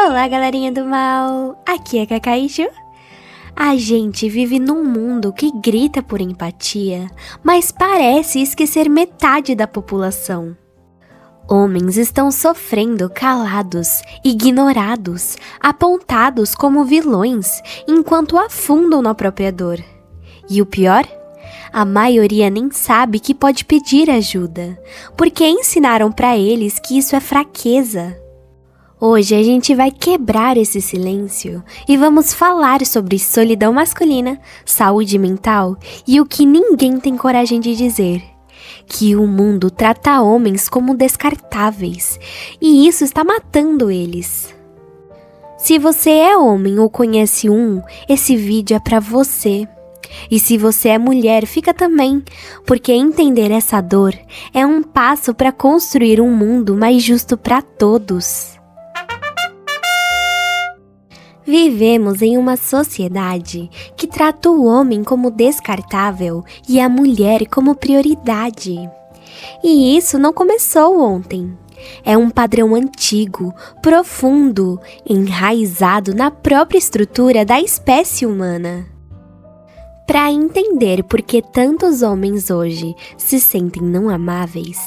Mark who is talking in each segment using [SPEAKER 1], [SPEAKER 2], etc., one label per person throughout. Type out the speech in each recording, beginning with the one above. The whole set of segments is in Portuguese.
[SPEAKER 1] Olá, galerinha do mal! Aqui é Cacaichu. A gente vive num mundo que grita por empatia, mas parece esquecer metade da população. Homens estão sofrendo calados, ignorados, apontados como vilões, enquanto afundam na própria dor. E o pior? A maioria nem sabe que pode pedir ajuda, porque ensinaram pra eles que isso é fraqueza. Hoje a gente vai quebrar esse silêncio e vamos falar sobre solidão masculina, saúde mental e o que ninguém tem coragem de dizer. Que o mundo trata homens como descartáveis e isso está matando eles. Se você é homem ou conhece um, esse vídeo é pra você. E se você é mulher, fica também, porque entender essa dor é um passo para construir um mundo mais justo para todos. Vivemos em uma sociedade que trata o homem como descartável e a mulher como prioridade. E isso não começou ontem. É um padrão antigo, profundo, enraizado na própria estrutura da espécie humana. Para entender por que tantos homens hoje se sentem não amáveis,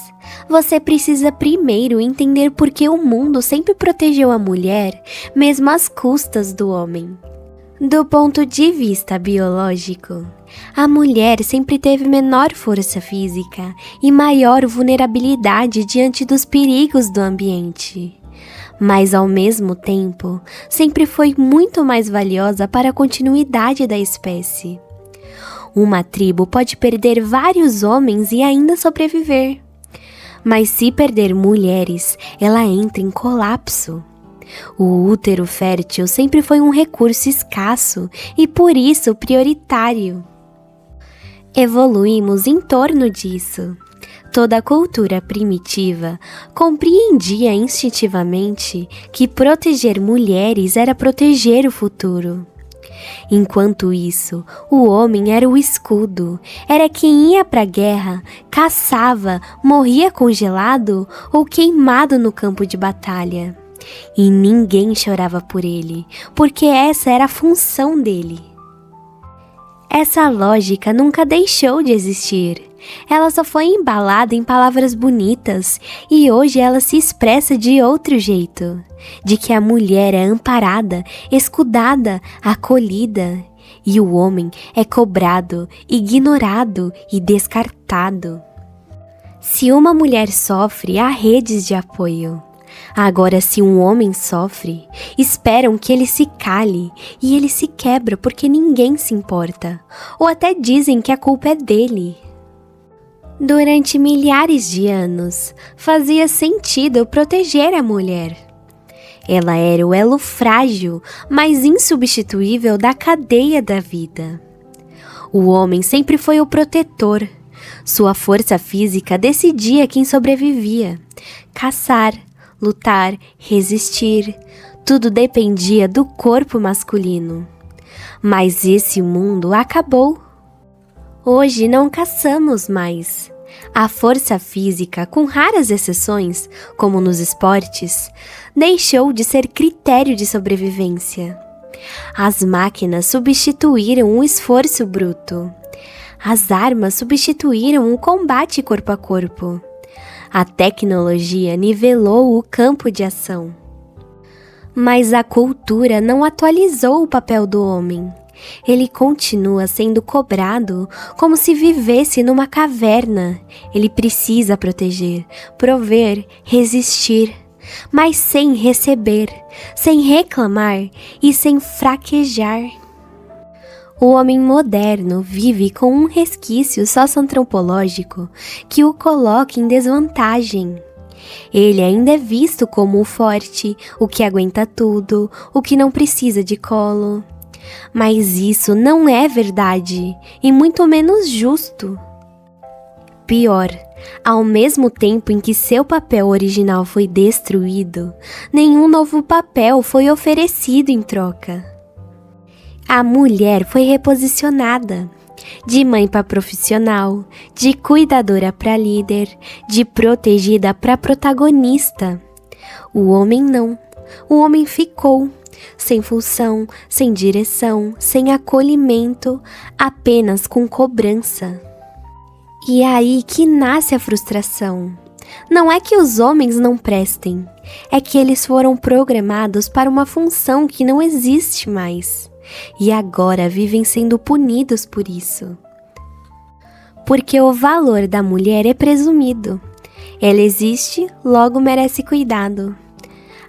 [SPEAKER 1] você precisa primeiro entender por que o mundo sempre protegeu a mulher, mesmo às custas do homem. Do ponto de vista biológico, a mulher sempre teve menor força física e maior vulnerabilidade diante dos perigos do ambiente. Mas, ao mesmo tempo, sempre foi muito mais valiosa para a continuidade da espécie. Uma tribo pode perder vários homens e ainda sobreviver. Mas se perder mulheres, ela entra em colapso. O útero fértil sempre foi um recurso escasso e por isso prioritário. Evoluímos em torno disso. Toda a cultura primitiva compreendia instintivamente que proteger mulheres era proteger o futuro. Enquanto isso, o homem era o escudo, era quem ia para a guerra, caçava, morria congelado ou queimado no campo de batalha. E ninguém chorava por ele, porque essa era a função dele. Essa lógica nunca deixou de existir. Ela só foi embalada em palavras bonitas e hoje ela se expressa de outro jeito. De que a mulher é amparada, escudada, acolhida e o homem é cobrado, ignorado e descartado. Se uma mulher sofre, há redes de apoio. Agora, se um homem sofre, esperam que ele se cale e ele se quebra porque ninguém se importa, ou até dizem que a culpa é dele. Durante milhares de anos, fazia sentido proteger a mulher. Ela era o elo frágil, mas insubstituível da cadeia da vida. O homem sempre foi o protetor. Sua força física decidia quem sobrevivia. Caçar, lutar, resistir, tudo dependia do corpo masculino. Mas esse mundo acabou. Hoje não caçamos mais. A força física, com raras exceções, como nos esportes, deixou de ser critério de sobrevivência. As máquinas substituíram o esforço bruto. As armas substituíram o combate corpo a corpo. A tecnologia nivelou o campo de ação. Mas a cultura não atualizou o papel do homem. Ele continua sendo cobrado como se vivesse numa caverna. Ele precisa proteger, prover, resistir, mas sem receber, sem reclamar e sem fraquejar. O homem moderno vive com um resquício socioantropológico que o coloca em desvantagem. Ele ainda é visto como o forte, o que aguenta tudo, o que não precisa de colo. Mas isso não é verdade, e muito menos justo. Pior, ao mesmo tempo em que seu papel original foi destruído, nenhum novo papel foi oferecido em troca. A mulher foi reposicionada, de mãe para profissional, de cuidadora para líder, de protegida para protagonista. O homem não. O homem ficou, sem função, sem direção, sem acolhimento, apenas com cobrança. E é aí que nasce a frustração. Não é que os homens não prestem, é que eles foram programados para uma função que não existe mais, e agora vivem sendo punidos por isso. Porque o valor da mulher é presumido. Ela existe, logo merece cuidado.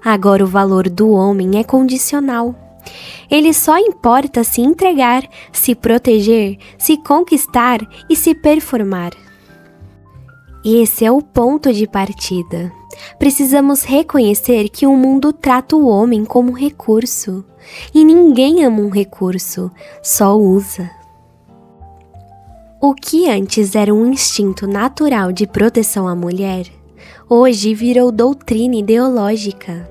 [SPEAKER 1] Agora o valor do homem é condicional. Ele só importa se entregar, se proteger, se conquistar e se performar. Esse é o ponto de partida. Precisamos reconhecer que o mundo trata o homem como recurso. E ninguém ama um recurso, só usa. O que antes era um instinto natural de proteção à mulher, hoje virou doutrina ideológica.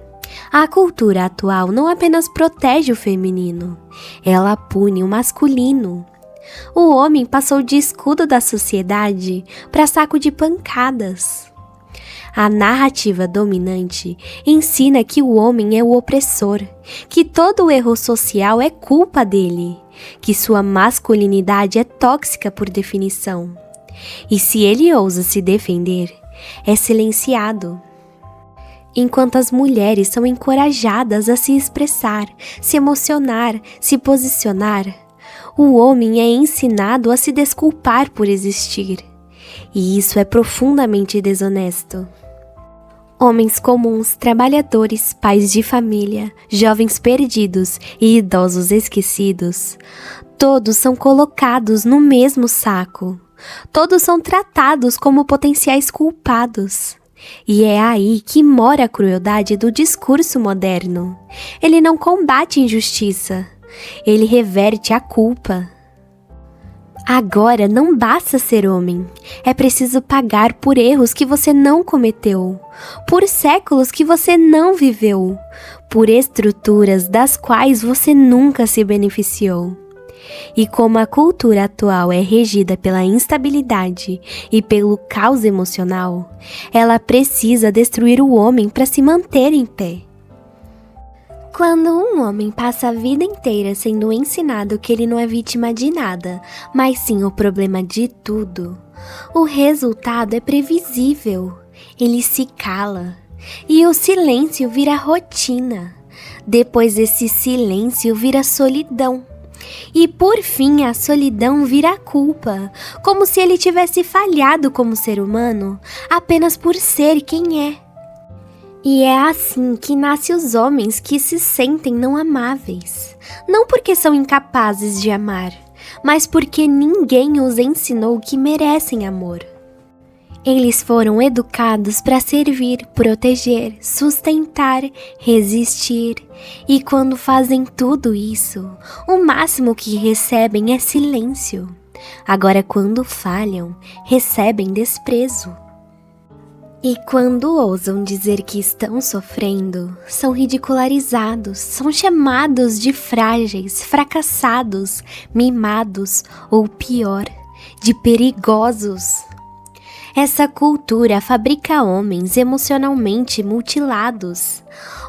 [SPEAKER 1] A cultura atual não apenas protege o feminino, ela pune o masculino. O homem passou de escudo da sociedade para saco de pancadas. A narrativa dominante ensina que o homem é o opressor, que todo o erro social é culpa dele, que sua masculinidade é tóxica por definição. E se ele ousa se defender, é silenciado. Enquanto as mulheres são encorajadas a se expressar, se emocionar, se posicionar, o homem é ensinado a se desculpar por existir. E isso é profundamente desonesto. Homens comuns, trabalhadores, pais de família, jovens perdidos e idosos esquecidos, todos são colocados no mesmo saco. Todos são tratados como potenciais culpados. E é aí que mora a crueldade do discurso moderno. Ele não combate injustiça, ele reverte a culpa. Agora não basta ser homem, é preciso pagar por erros que você não cometeu, por séculos que você não viveu, por estruturas das quais você nunca se beneficiou. E como a cultura atual é regida pela instabilidade e pelo caos emocional, ela precisa destruir o homem para se manter em pé. Quando um homem passa a vida inteira sendo ensinado que ele não é vítima de nada, mas sim o problema de tudo, o resultado é previsível. Ele se cala e o silêncio vira rotina. Depois esse silêncio vira solidão. E por fim a solidão vira culpa, como se ele tivesse falhado como ser humano apenas por ser quem é. E é assim que nascem os homens que se sentem não amáveis, não porque são incapazes de amar, mas porque ninguém os ensinou que merecem amor. Eles foram educados para servir, proteger, sustentar, resistir. E quando fazem tudo isso, o máximo que recebem é silêncio. Agora, quando falham, recebem desprezo. E quando ousam dizer que estão sofrendo, são ridicularizados, são chamados de frágeis, fracassados, mimados ou pior, de perigosos. Essa cultura fabrica homens emocionalmente mutilados,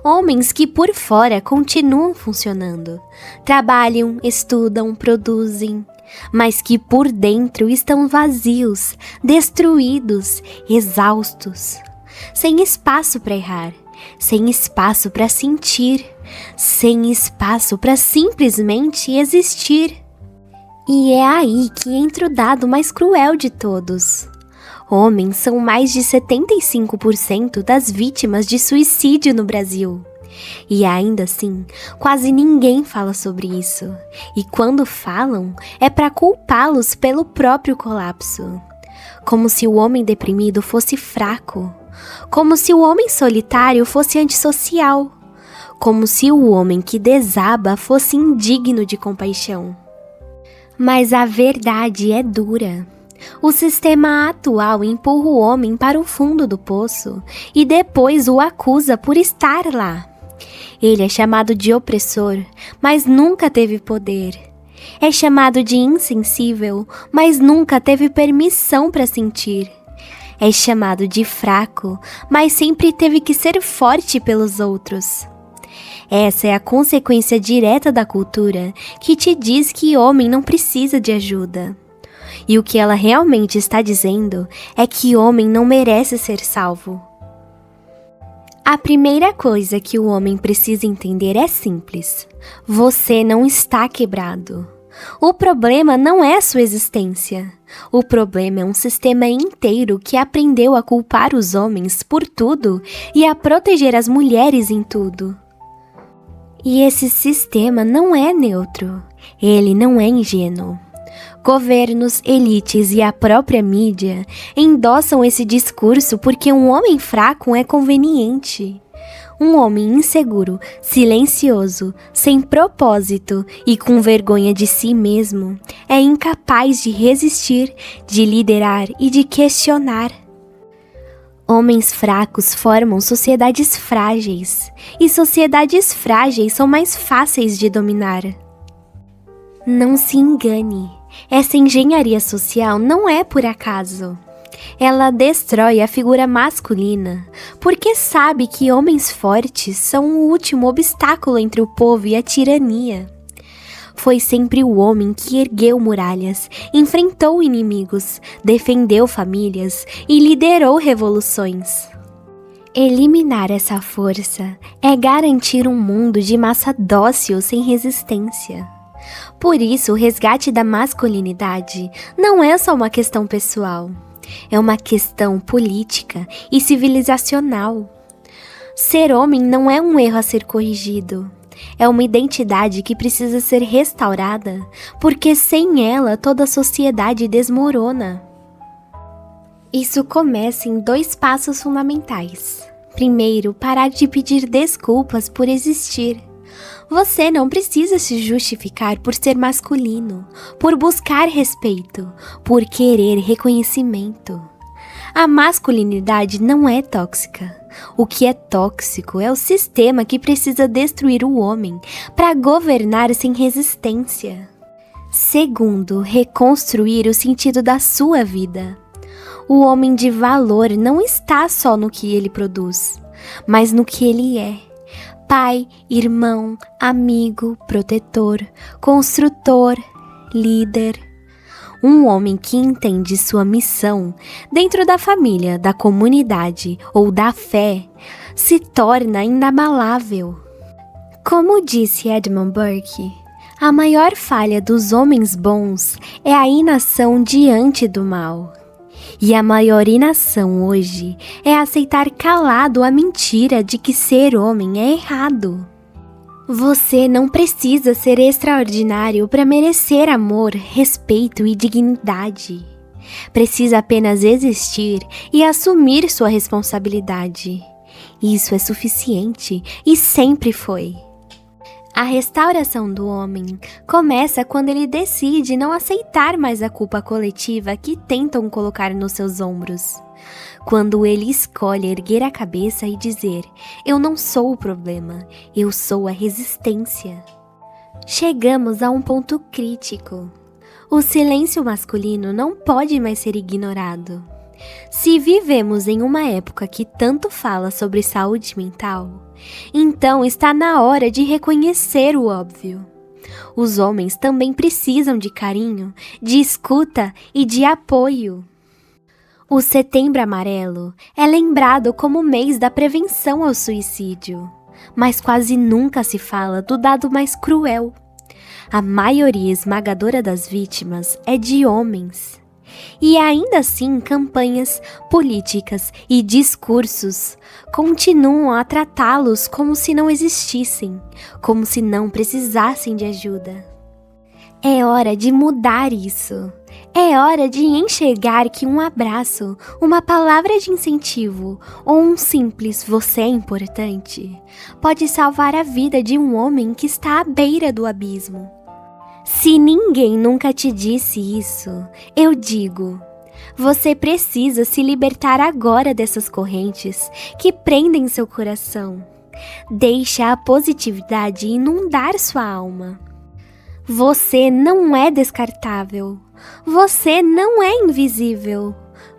[SPEAKER 1] homens que por fora continuam funcionando, trabalham, estudam, produzem, mas que por dentro estão vazios, destruídos, exaustos, sem espaço para errar, sem espaço para sentir, sem espaço para simplesmente existir. E é aí que entra o dado mais cruel de todos. Homens são mais de 75% das vítimas de suicídio no Brasil. E ainda assim, quase ninguém fala sobre isso. E quando falam, é para culpá-los pelo próprio colapso. Como se o homem deprimido fosse fraco. Como se o homem solitário fosse antissocial. Como se o homem que desaba fosse indigno de compaixão. Mas a verdade é dura. O sistema atual empurra o homem para o fundo do poço e depois o acusa por estar lá. Ele é chamado de opressor, mas nunca teve poder. É chamado de insensível, mas nunca teve permissão para sentir. É chamado de fraco, mas sempre teve que ser forte pelos outros. Essa é a consequência direta da cultura que te diz que homem não precisa de ajuda. E o que ela realmente está dizendo é que homem não merece ser salvo. A primeira coisa que o homem precisa entender é simples: você não está quebrado. O problema não é sua existência. O problema é um sistema inteiro que aprendeu a culpar os homens por tudo e a proteger as mulheres em tudo. E esse sistema não é neutro. Ele não é ingênuo. Governos, elites e a própria mídia endossam esse discurso porque um homem fraco é conveniente. Um homem inseguro, silencioso, sem propósito e com vergonha de si mesmo é incapaz de resistir, de liderar e de questionar. Homens fracos formam sociedades frágeis, e sociedades frágeis são mais fáceis de dominar. Não se engane, essa engenharia social não é por acaso. Ela destrói a figura masculina, porque sabe que homens fortes são o último obstáculo entre o povo e a tirania. Foi sempre o homem que ergueu muralhas, enfrentou inimigos, defendeu famílias e liderou revoluções. Eliminar essa força é garantir um mundo de massa dócil sem resistência. Por isso, o resgate da masculinidade não é só uma questão pessoal. É uma questão política e civilizacional. Ser homem não é um erro a ser corrigido. É uma identidade que precisa ser restaurada, porque sem ela toda a sociedade desmorona. Isso começa em 2 passos fundamentais. Primeiro, parar de pedir desculpas por existir. Você não precisa se justificar por ser masculino, por buscar respeito, por querer reconhecimento. A masculinidade não é tóxica. O que é tóxico é o sistema que precisa destruir o homem para governar sem resistência. Segundo, reconstruir o sentido da sua vida. O homem de valor não está só no que ele produz, mas no que ele é. Pai, irmão, amigo, protetor, construtor, líder. Um homem que entende sua missão dentro da família, da comunidade ou da fé se torna inabalável. Como disse Edmund Burke, a maior falha dos homens bons é a inação diante do mal. E a maior inação hoje é aceitar calado a mentira de que ser homem é errado. Você não precisa ser extraordinário para merecer amor, respeito e dignidade. Precisa apenas existir e assumir sua responsabilidade. Isso é suficiente e sempre foi. A restauração do homem começa quando ele decide não aceitar mais a culpa coletiva que tentam colocar nos seus ombros. Quando ele escolhe erguer a cabeça e dizer: eu não sou o problema, eu sou a resistência. Chegamos a um ponto crítico. O silêncio masculino não pode mais ser ignorado. Se vivemos em uma época que tanto fala sobre saúde mental, então está na hora de reconhecer o óbvio. Os homens também precisam de carinho, de escuta e de apoio. O Setembro Amarelo é lembrado como o mês da prevenção ao suicídio, mas quase nunca se fala do dado mais cruel. A maioria esmagadora das vítimas é de homens. E ainda assim, campanhas, políticas e discursos continuam a tratá-los como se não existissem, como se não precisassem de ajuda. É hora de mudar isso. É hora de enxergar que um abraço, uma palavra de incentivo ou um simples "você é importante" pode salvar a vida de um homem que está à beira do abismo. Se ninguém nunca te disse isso, eu digo: você precisa se libertar agora dessas correntes que prendem seu coração. Deixa a positividade inundar sua alma. Você não é descartável. Você não é invisível.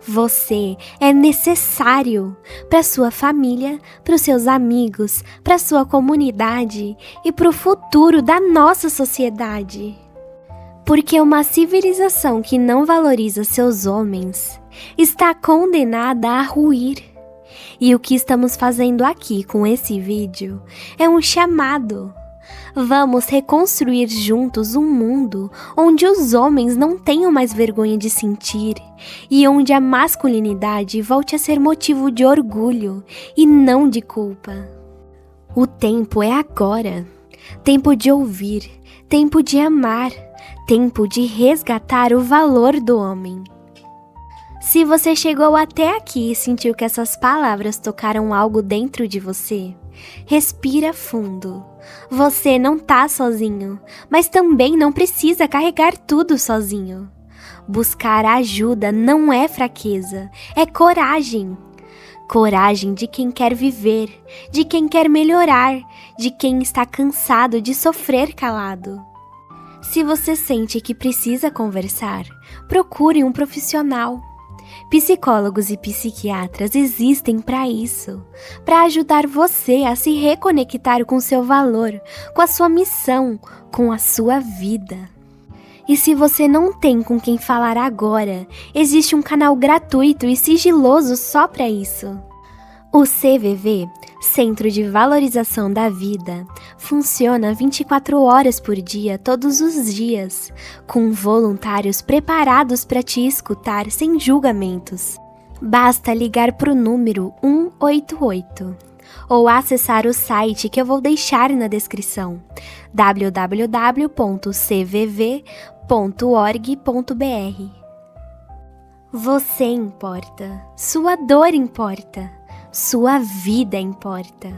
[SPEAKER 1] Você é necessário para sua família, para os seus amigos, para sua comunidade e para o futuro da nossa sociedade. Porque uma civilização que não valoriza seus homens está condenada a ruir. E o que estamos fazendo aqui com esse vídeo é um chamado. Vamos reconstruir juntos um mundo onde os homens não tenham mais vergonha de sentir e onde a masculinidade volte a ser motivo de orgulho e não de culpa. O tempo é agora. Tempo de ouvir, tempo de amar, tempo de resgatar o valor do homem. Se você chegou até aqui e sentiu que essas palavras tocaram algo dentro de você, respira fundo. Você não tá sozinho, mas também não precisa carregar tudo sozinho. Buscar ajuda não é fraqueza, é coragem. Coragem de quem quer viver, de quem quer melhorar, de quem está cansado de sofrer calado. Se você sente que precisa conversar, procure um profissional. Psicólogos e psiquiatras existem para isso, para ajudar você a se reconectar com seu valor, com a sua missão, com a sua vida. E se você não tem com quem falar agora, existe um canal gratuito e sigiloso só para isso. O CVV, Centro de Valorização da Vida, funciona 24 horas por dia, todos os dias, com voluntários preparados para te escutar sem julgamentos. Basta ligar para o número 188 ou acessar o site que eu vou deixar na descrição, www.cvv.org.br. Você importa, sua dor importa. Sua vida importa.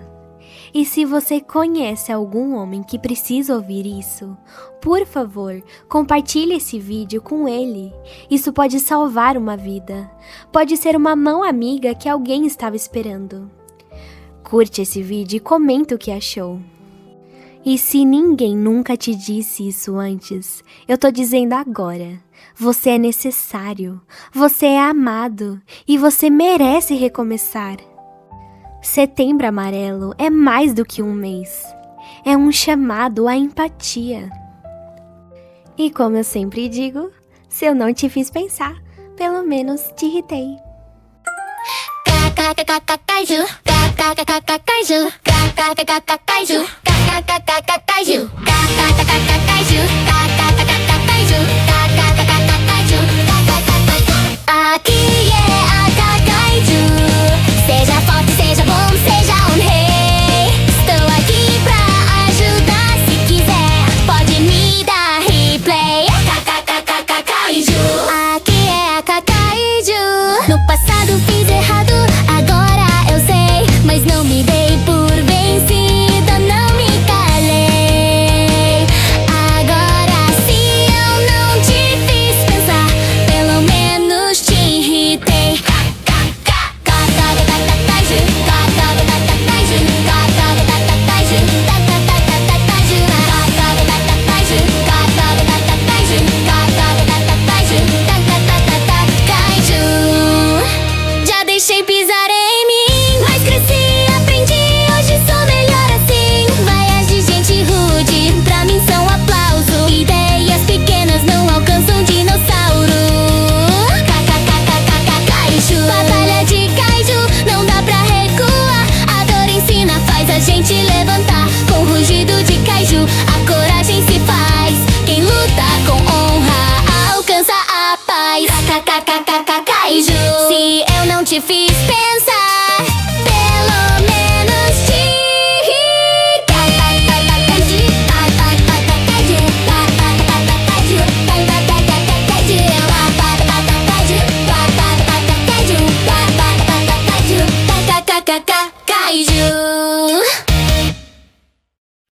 [SPEAKER 1] E se você conhece algum homem que precisa ouvir isso, por favor, compartilhe esse vídeo com ele. Isso pode salvar uma vida. Pode ser uma mão amiga que alguém estava esperando. Curte esse vídeo e comenta o que achou. E se ninguém nunca te disse isso antes, eu tô dizendo agora. Você é necessário, você é amado e você merece recomeçar. Setembro Amarelo é mais do que um mês. É um chamado à empatia. E como eu sempre digo, se eu não te fiz pensar, pelo menos te irritei.
[SPEAKER 2] Aqui é a Kakaiju. Seja forte, seja bom, seja um rei. Estou aqui pra ajudar. Se quiser, pode me dar replay. Kakaiju. Aqui é a Kakaiju. No passado fiz errado, agora eu sei. Mas não me dei por vencida, não me calei. Agora se eu não te fiz pensar, pelo menos te irritei. Já deixei pisar em mim, mas cresci, aprendi, hoje sou melhor assim. Vaias de gente rude, pra mim são aplauso. Ideias pequenas não alcançam dinossauro. Kaiju. Batalha de kaiju, não dá pra recuar. A dor ensina, faz a gente levantar. Com rugido de kaiju, a coragem se faz. Quem luta com honra alcança a paz. Kaiju. Se eu não te fiz